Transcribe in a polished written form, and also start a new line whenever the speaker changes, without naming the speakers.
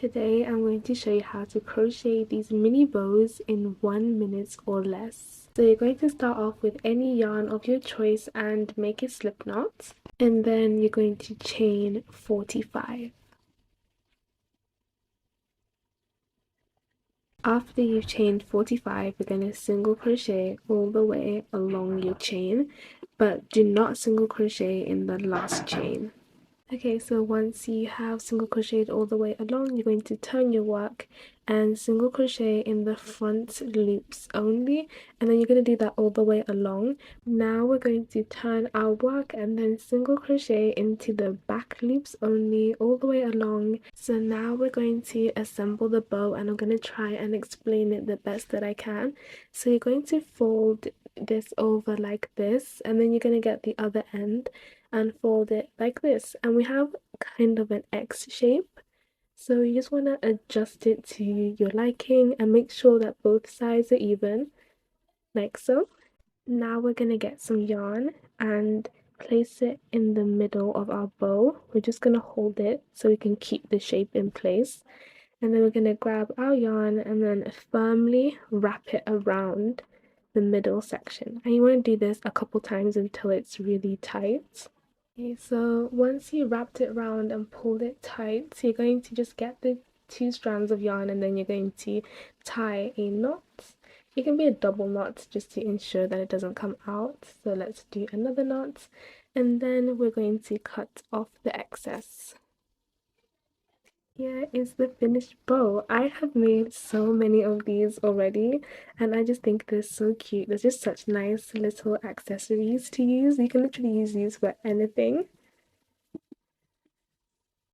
Today I'm going to show you how to crochet these mini bows in 1 minute or less. So you're going to start off with any yarn of your choice and make a slip knot, and then you're going to chain 45. After you've chained 45, you're going to single crochet all the way along your chain, but do not single crochet in the last chain. Okay, so once you have single crocheted all the way along, you're going to turn your work and single crochet in the front loops only, and then you're going to do that all the way along. Now we're going to turn our work and then single crochet into the back loops only all the way along. So now we're going to assemble the bow, and I'm going to try and explain it the best that I can. So you're going to fold this over like this, and then you're going to get the other end and fold it like this, and we have kind of an X shape, so you just want to adjust it to your liking and make sure that both sides are even, like so. Now we're going to get some yarn and place it in the middle of our bow. We're just going to hold it so we can keep the shape in place, and then we're going to grab our yarn and then firmly wrap it around the middle section, and you want to do this a couple times until it's really tight. Okay, so once you wrapped it around and pulled it tight, you're going to just get the two strands of yarn, and then you're going to tie a knot. It can be a double knot just to ensure that it doesn't come out. So let's do another knot, and then we're going to cut off the excess. Here is the finished bow. I have made so many of these already, and I just think they're so cute. They're just such nice little accessories to use. You can literally use these for anything.